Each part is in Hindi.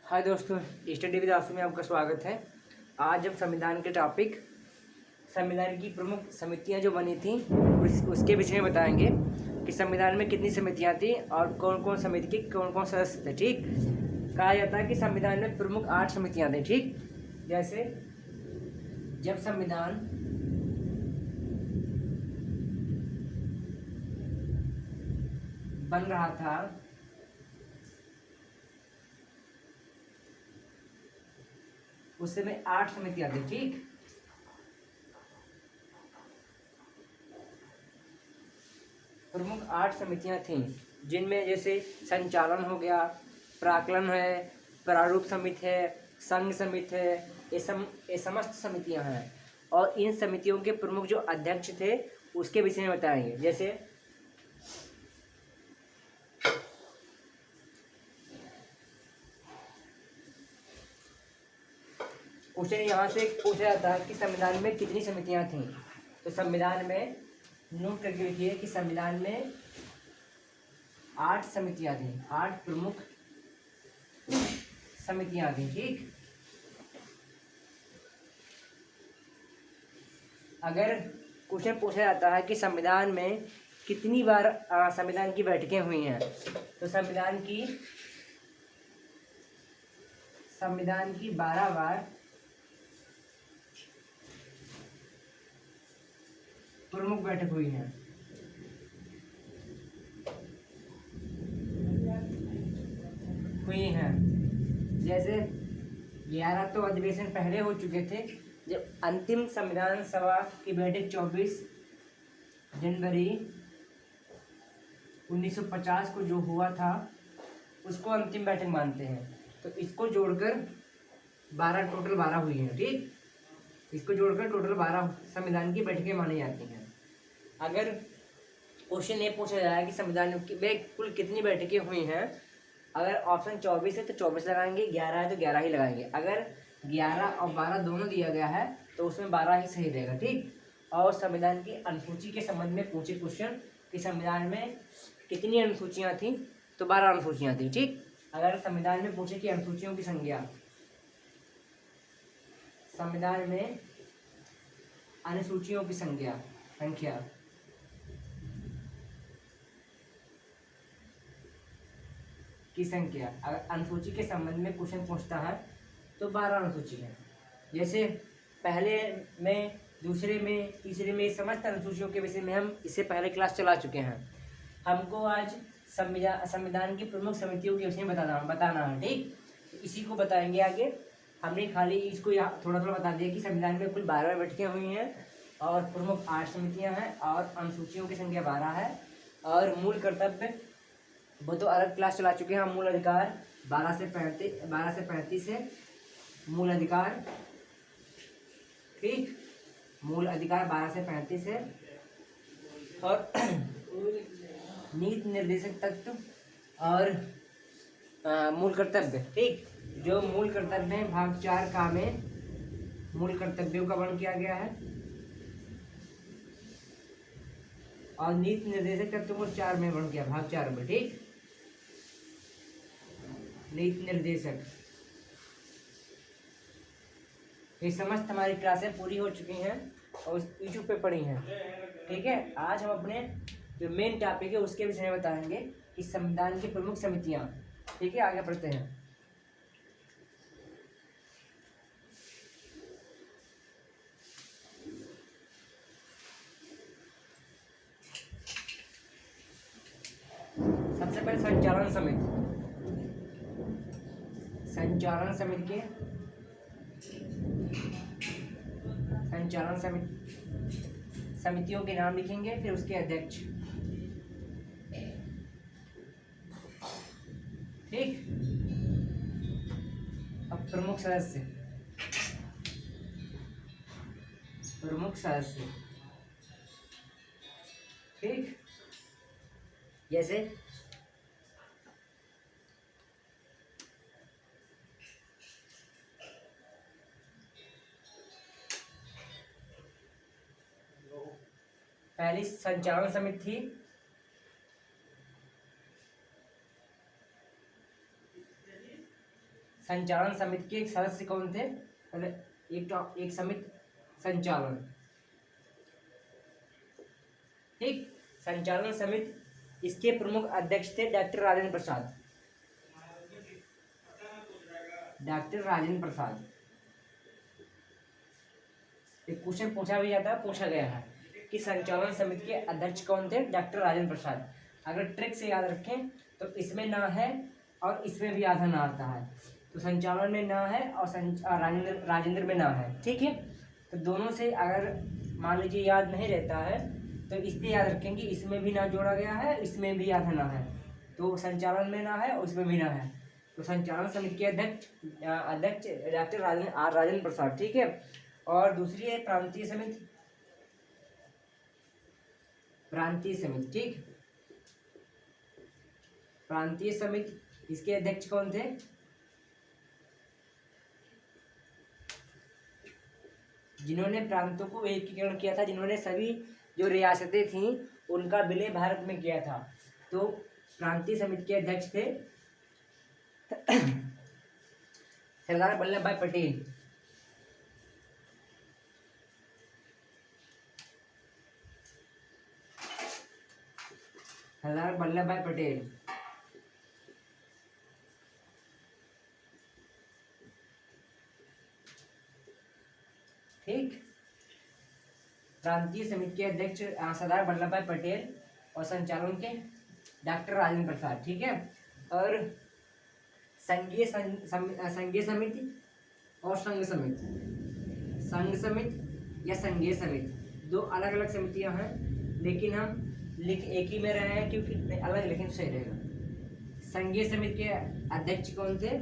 हाय दोस्तों, स्टडी विद आसू में आपका स्वागत है। आज हम संविधान के टॉपिक संविधान की प्रमुख समितियां जो बनी थी उसके विषय में बताएंगे कि संविधान में कितनी समितियां थी और कौन कौन समिति के कौन कौन सदस्य थे। ठीक, कहा जाता है कि संविधान में प्रमुख 8 समितियां थी। ठीक, जैसे जब संविधान बन रहा था उस समय 8 समितियां थी। ठीक, प्रमुख 8 समितियां थीं, जिनमें जैसे संचालन हो गया, प्राक्कलन है, प्रारूप समिति है, संघ समिति है, ये समस्त समितियां हैं। और इन समितियों के प्रमुख जो अध्यक्ष थे उसके विषय में बताएंगे। जैसे क्वेश्चन यहाँ से पूछा जाता है कि संविधान में कितनी समितियां थीं। तो संविधान में नोट करके लिखिए कि संविधान में 8 समितियां थीं, 8 प्रमुख समितियां थीं। ठीक, अगर क्वेश्चन पूछा जाता है कि संविधान में कितनी बार संविधान की बैठकें हुई हैं, तो संविधान की 12 बार प्रमुख बैठक हुई है। जैसे 11 तो अधिवेशन पहले हो चुके थे। जब अंतिम संविधान सभा की बैठक 24 जनवरी 1950 को जो हुआ था उसको अंतिम बैठक मानते हैं। तो इसको जोड़कर 12 टोटल 12 हुई हैं। ठीक, इसको जोड़कर टोटल 12 संविधान की बैठकें मानी जाती हैं। अगर क्वेश्चन ये पूछा जाए कि संविधान में कुल कितनी बैठकें हुई हैं, अगर ऑप्शन 24 है तो 24 लगाएंगे, 11 है तो 11 ही लगाएंगे। अगर 11 और 12 दोनों दिया गया है तो उसमें 12 ही सही रहेगा। ठीक, और संविधान की अनुसूची के संबंध में पूछे क्वेश्चन कि संविधान में कितनी अनुसूचियाँ थी, तो 12 अनुसूचियाँ थी। ठीक, अगर संविधान में पूछे कि अनुसूचियों की संख्या, संविधान में अनुसूचियों की संख्या अगर अनुसूची के संबंध में क्वेश्चन पूछता है तो 12 अनुसूची है। जैसे पहले में, दूसरे में, तीसरे में समस्त अनुसूचियों के विषय में हम इससे पहले क्लास चला चुके हैं। हमको आज संविधान की प्रमुख समितियों के विषय में बताना है। ठीक, इसी को बताएंगे आगे। हमने खाली इसको यहाँ थोड़ा थोड़ा बता दिया कि संविधान में कुल 12 बैठकें हुई हैं और प्रमुख 8 समितियां हैं और अनुसूचियों की संख्या 12 है। और मूल कर्तव्य वो तो अलग क्लास चला चुके हैं। मूल अधिकार 12 से 35 है मूल अधिकार। ठीक, मूल अधिकार 12 से 35 है। और नीति निर्देशक तत्व और मूल कर्तव्य। ठीक, जो मूल कर्तव्य है भाग 4 का में मूल कर्तव्यों का वर्णन किया गया है और नीति निर्देशक तत्व को 4 में वर्णन किया, भाग 4 में। ठीक, नीति निर्देशक, ये समस्त हमारी क्लासें पूरी हो चुकी हैं और यूट्यूब पे पड़ी हैं। ठीक है, आज हम अपने जो मेन टॉपिक है उसके विषय में बताएंगे कि संविधान की प्रमुख समितियां। ठीक है, आगे बढ़ते हैं। सबसे पहले संचालन समितियों के नाम लिखेंगे, फिर उसके अध्यक्ष। ठीक, अब प्रमुख सदस्य। ठीक, जैसे पहली संचालन समिति थी, संचालन समिति के सदस्य कौन थे? एक समिति संचालन, ठीक। संचालन समिति, इसके प्रमुख अध्यक्ष थे डॉक्टर राजेंद्र प्रसाद। डॉक्टर राजेंद्र प्रसाद। एक क्वेश्चन पूछा भी जाता है, पूछा गया है कि संचालन समिति के अध्यक्ष कौन थे? डॉक्टर राजेंद्र प्रसाद। अगर ट्रिक से याद रखें तो इसमें ना है और इसमें भी आधा ना आता है, तो संचालन में ना है और राजेंद्र में ना है, ठीक है। तो दोनों से अगर मान लीजिए याद नहीं रहता है तो इसलिए याद रखेंगे इसमें भी ना जोड़ा गया है, इसमें भी आधा ना है, तो संचालन में ना है और इसमें भी ना है। तो संचालन समिति के अध्यक्ष डॉक्टर राजेंद्र प्रसाद, ठीक है। और दूसरी है प्रांतीय समिति। प्रांतीय समिति, ठीक। प्रांतीय समिति, इसके अध्यक्ष कौन थे? जिन्होंने प्रांतों को एकीकरण किया था, जिन्होंने सभी जो रियासतें थीं उनका विलय भारत में किया था। तो प्रांतीय समिति के अध्यक्ष थे सरदार वल्लभ भाई पटेल। सरदार वल्लभ भाई पटेल, ठीक। प्रांतीय समिति के अध्यक्ष सरदार वल्लभ भाई पटेल और संचालन के डॉक्टर राजेंद्र प्रसाद, ठीक है। और संघीय समिति और संघ समिति, संघ समिति या संघीय समिति, दो अलग अलग समितियां हैं, लेकिन हम लिख एक ही में रहे हैं क्योंकि अलग लिखें तो सही रहेगा। संघीय समिति के अध्यक्ष कौन थे?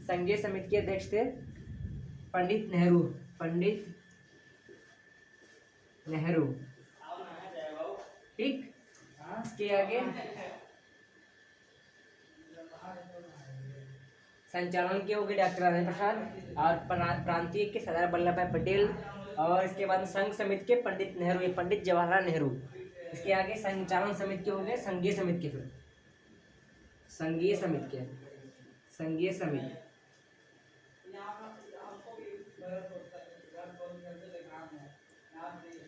संघीय समिति के अध्यक्ष थे पंडित नेहरू। पंडित नेहरू, ठीक। इसके आगे संचालन के हो गए डॉक्टर राजेंद्र प्रसाद और प्रांतीय के सरदार वल्लभ भाई पटेल, और इसके बाद संघ समिति के पंडित नेहरू, ये पंडित जवाहरलाल नेहरू। इसके आगे संचालन समिति के हो गए संघीय समिति के, फिर संघीय समिति के, संघीय समिति,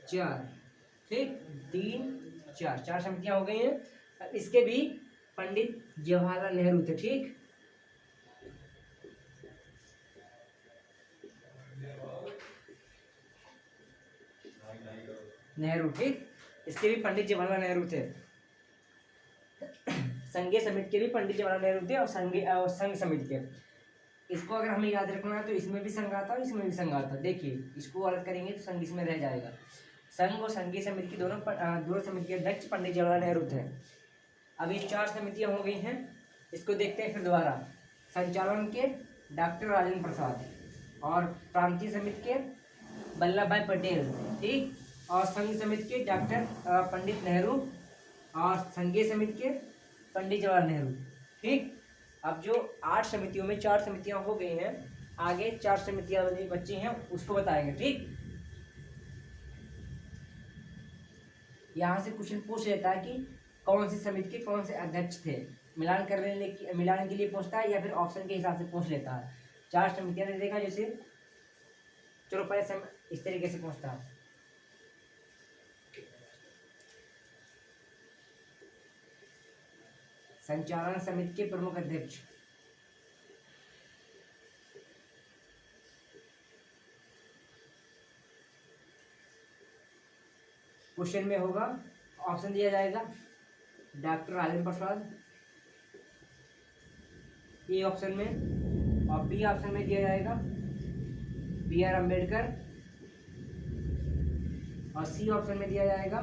चार, ठीक। 3 4 4 समितियां हो गई हैं। इसके भी पंडित जवाहरलाल नेहरू थे, ठीक। नेहरू, ठीक। इसके भी पंडित जवाहरलाल नेहरू थे। संघीय समिति के भी पंडित जवाहरलाल नेहरू थे और संघ समिति के। इसको अगर हमें याद रखना है तो इसमें भी संघ आता है, इसमें भी संघ आता है। देखिए इसको अलग करेंगे तो संघ इसमें रह जाएगा। संघ और संघीय समिति की दोनों समिति के अध्यक्ष पंडित जवाहरलाल नेहरू थे। अभी 4 समितियां हो गई हैं, इसको देखते हैं फिर दोबारा। संचालन के डॉक्टर राजेंद्र प्रसाद और प्रांतीय समिति के वल्लभ भाई पटेल, ठीक। और संघ समिति के डॉक्टर पंडित नेहरू और संघीय समिति के पंडित जवाहरलाल नेहरू, ठीक। अब जो 8 समितियों में 4 समितियां हो गई हैं, आगे 4 समितियां बची हैं उसको बताएंगे, ठीक। यहाँ से क्वेश्चन पूछ लेता है कि कौन सी समिति के कौन से अध्यक्ष थे, मिलान के लिए पूछता है या फिर ऑप्शन के हिसाब से पूछ लेता है। 4 समितियां ने देखा जैसे, चलो पहले इस तरीके से पूछता है। संचालन समिति के प्रमुख अध्यक्ष, क्वेश्चन में होगा, ऑप्शन दिया जाएगा doctor Rajendra Prasad A option में, और बी ऑप्शन में दिया जाएगा BR अम्बेडकर, और सी ऑप्शन में दिया जाएगा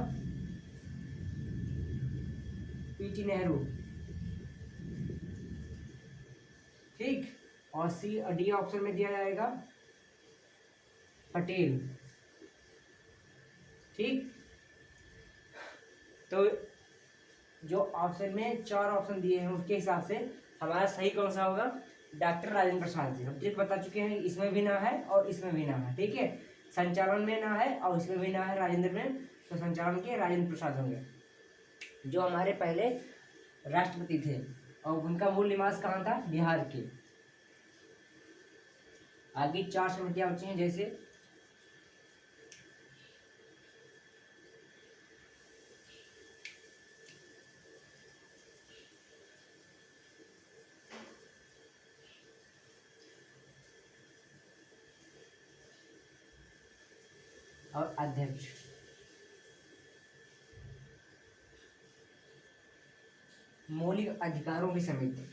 PT नेहरू, ठीक। और सी और डी ऑप्शन में दिया जाएगा पटेल, ठीक। तो जो ऑप्शन में 4 ऑप्शन दिए हैं उसके हिसाब से हमारा सही कौन सा होगा? डॉक्टर राजेंद्र प्रसाद जी। हम ठीक बता चुके हैं, इसमें भी ना है और इसमें भी ना है, ठीक है। संचालन में ना है और इसमें भी ना है राजेंद्र में, तो संचालन के राजेंद्र प्रसाद होंगे, जो हमारे पहले राष्ट्रपति थे और उनका मूल निवास कहाँ था? बिहार के, आगे 4 समितियां बची हैं, जैसे और अध्यक्ष। मौलिक अधिकारों की समिति,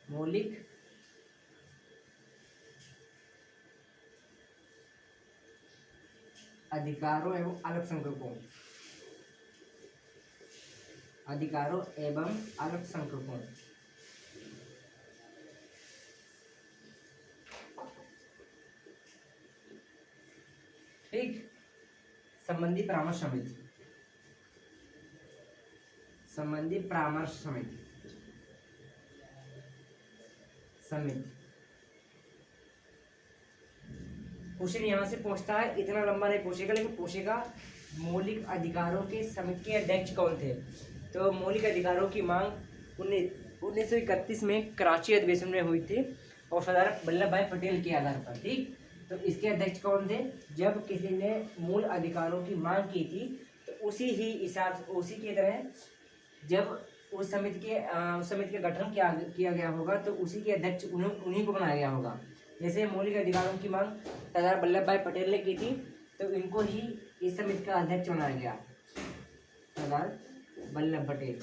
मौलिक अधिकारों एवं अल्पसंख्यकों, अधिकारों एवं अल्पसंख्यकों। ठीक। संबंधी परामर्श समिति, संबंधी परामर्श समिति, समिति। क्वेश्चन यहाँ से पूछता है, इतना लंबा नहीं पूछेगा लेकिन पूछेगा मौलिक अधिकारों के समिति के अध्यक्ष कौन थे। तो मौलिक अधिकारों की मांग 1931 में कराची अधिवेशन में हुई थी और सरदार वल्लभ भाई पटेल के आधार पर। ठीक। तो इसके अध्यक्ष कौन थे? जब किसी ने मूल अधिकारों की मांग की थी तो उसी ही हिसाब, उसी की तरह जब उस समिति का गठन किया गया होगा तो उसी के अध्यक्ष उन्हीं को बनाया गया होगा। जैसे मौलिक अधिकारों की मांग सरदार वल्लभ भाई पटेल ने की थी तो इनको ही इस समिति का अध्यक्ष बनाया गया, सरदार वल्लभ पटेल,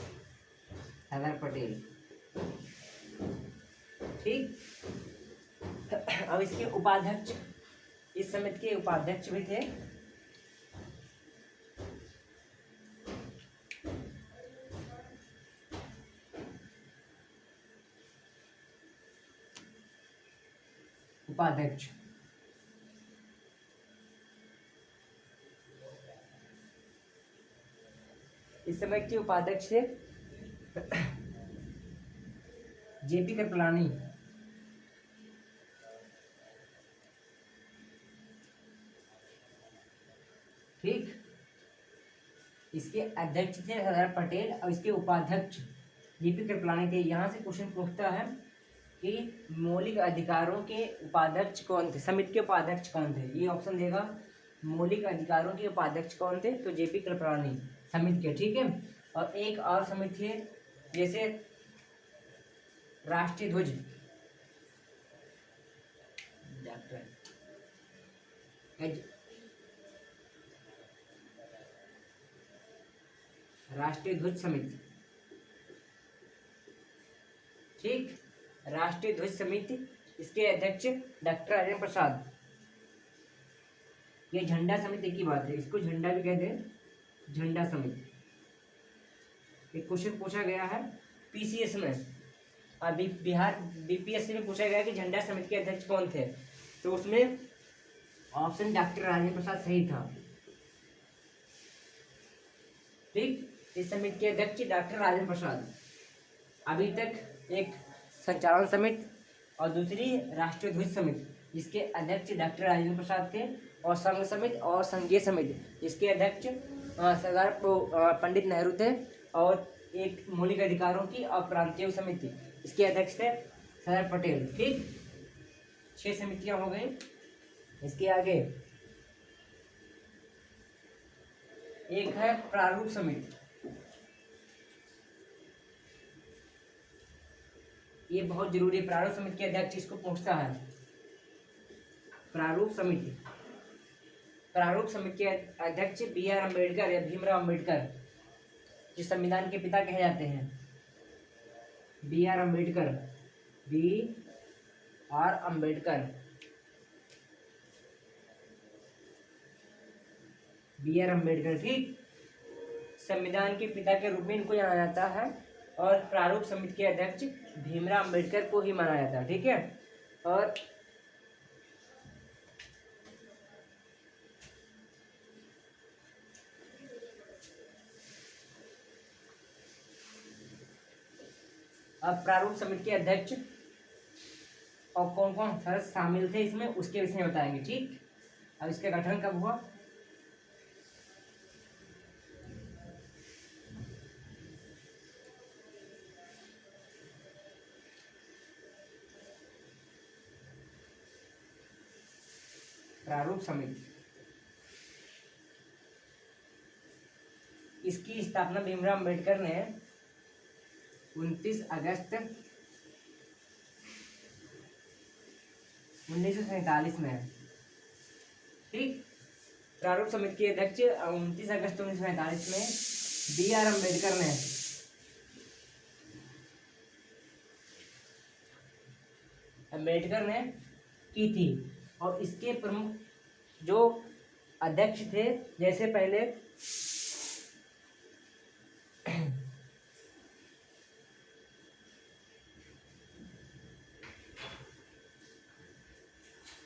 सरदार पटेल। ठीक। अब इसके उपाध्यक्ष, इस समिति के उपाध्यक्ष भी थे उपाध्यक्ष। इस समय के उपाध्यक्ष थे जेपी कृपलानी, ठीक। इसके अध्यक्ष थे सरदार पटेल और इसके उपाध्यक्ष जेपी कृपलानी थे। यहाँ से क्वेश्चन पूछता है कि मौलिक अधिकारों के उपाध्यक्ष कौन थे, समिति के उपाध्यक्ष कौन थे। ये ऑप्शन देगा मौलिक अधिकारों के उपाध्यक्ष कौन थे, तो जेपी कृपलानी समिति के। ठीक है। और एक और समिति है जैसे राष्ट्रीय ध्वज, राष्ट्रीय ध्वज समिति। ठीक। राष्ट्रीय ध्वज समिति, इसके अध्यक्ष डॉक्टर राजेंद्र प्रसाद। ये झंडा समिति की बात है, इसको झंडा भी कहते हैं, झंडा समिति। एक क्वेश्चन पूछा गया है पीसीएस में, अभी बिहार बीपीएससी में पूछा गया कि झंडा समिति के अध्यक्ष कौन थे, तो उसमें ऑप्शन डॉक्टर राजेंद्र प्रसाद सही था। ठीक। इस समिति के अध्यक्ष डॉक्टर राजेंद्र प्रसाद। अभी तक एक संचालन समिति और दूसरी राष्ट्रीय ध्वज समिति, जिसके अध्यक्ष डॉक्टर राजेंद्र प्रसाद थे, और संघ समिति और संघीय समिति, जिसके अध्यक्ष सरदार पंडित नेहरू थे, और एक मौलिक अधिकारों की और प्रांतीय समिति, इसके अध्यक्ष थे सरदार पटेल। ठीक। 6 समितियां हो गई। इसके आगे एक है प्रारूप समिति। ये बहुत जरूरी है। प्रारूप समिति के अध्यक्ष इसको पूछता है। प्रारूप समिति, प्रारूप समिति के अध्यक्ष BR अम्बेडकर या भीमराव अम्बेडकर, जो संविधान के पिता कहे जाते हैं। BR Ambedkar, BR Ambedkar, BR Ambedkar. ठीक। संविधान के पिता के रूप में इनको जाना जाता है, और प्रारूप समिति के अध्यक्ष भीमराव अम्बेडकर को ही माना जाता है। ठीक है। और अब प्रारूप समिति के अध्यक्ष और कौन कौन सदस्य शामिल थे इसमें, उसके विषय में बताएंगे। ठीक। अब इसका गठन कब हुआ? प्रारूप समिति, इसकी स्थापना भीमराव अम्बेडकर ने 29 अगस्त 1947 में, ठीक। प्रारूप समिति के अध्यक्ष 29 अगस्त 1947 में B.R. अम्बेडकर ने की थी। और इसके प्रमुख जो अध्यक्ष थे, जैसे पहले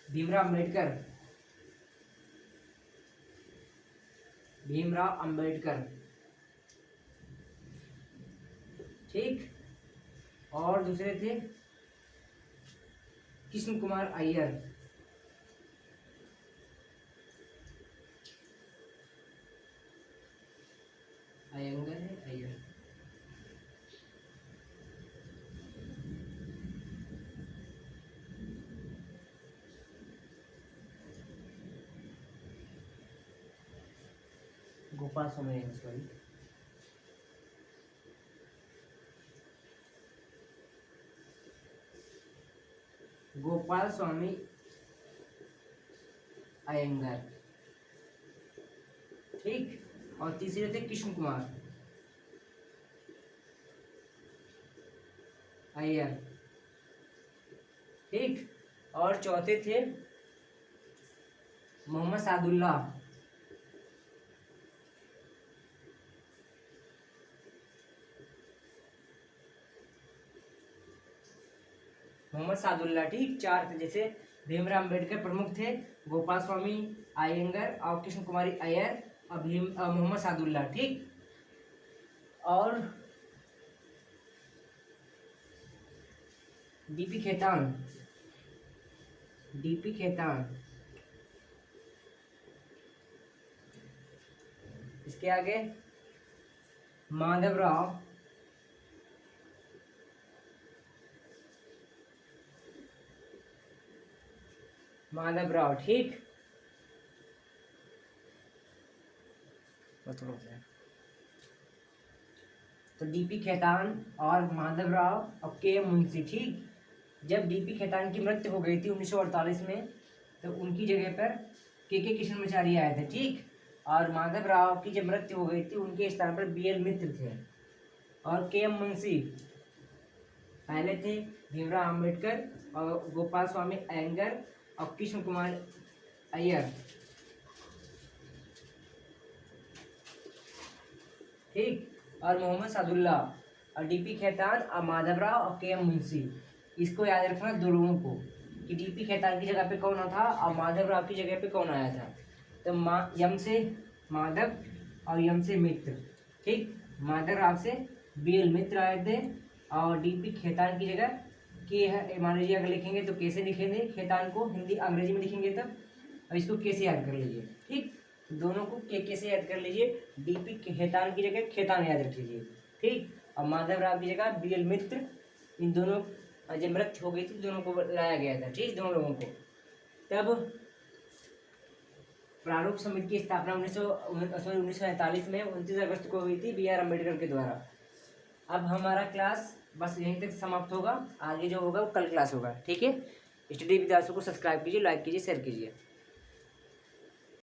भीमराव अम्बेडकर, ठीक। और दूसरे थे कृष्ण कुमार अय्यर, अयंगर है अय्यर, गोपाल स्वामी, सॉरी, गोपाल स्वामी अयंगर, ठीक। और तीसरे थे कृष्ण कुमार अय्यर, ठीक। और चौथे थे मोहम्मद सादुल्ला, ठीक। चार थे, जैसे भीमराव अम्बेडकर प्रमुख थे, गोपाल स्वामी अयंगर और कृष्ण कुमारी अय्यर और मोहम्मद सादुल्ला, ठीक। और डीपी खेतान, इसके आगे माधवराव, ठीक। तो डीपी खेतान और माधवराव और के मुंशी, ठीक। जब डीपी खेतान की मृत्यु हो गई थी 1948 में, तो उनकी जगह पर के कृष्णमाचारी आए थे, ठीक। और माधवराव की जब मृत्यु हो गई थी, उनके स्थान पर BL मित्र थे। और के मुंशी पहले थे भीमराव अम्बेडकर और गोपाल स्वामी अयंगर और कृष्ण कुमार अय्यर, ठीक। और मोहम्मद सादुल्ला और डीपी खेतान और माधवराव और के मुंशी। इसको याद रखना दो लोगों को, कि डीपी खेतान की जगह पे कौन था और माधवराव की जगह पे कौन आया था। तो यम से माधव और यम से मित्र, ठीक। माधवराव से BL मित्र आए थे और डीपी खेतान की जगह के, मान लीजिए अगर लिखेंगे तो कैसे लिखेंगे खेतान को, हिंदी अंग्रेजी में लिखेंगे तब, और इसको कैसे याद कर लीजिए, ठीक। दोनों को कैसे याद कर लीजिए, डीपी खेतान की जगह खेतान याद रख लीजिए, ठीक। और माधवराव की जगह BL मित्र। इन दोनों जब मृत्यु हो गई थी, दोनों को लाया गया था, ठीक, दोनों लोगों को। तब प्रारूप समिति की स्थापना 1947 में 29 अगस्त को हुई थी B.R. अम्बेडकर के द्वारा। अब हमारा क्लास बस यहीं तक समाप्त होगा, आगे जो होगा वो कल क्लास होगा, ठीक है। स्टडी विद्यार्थी को सब्सक्राइब कीजिए, लाइक कीजिए, शेयर कीजिए।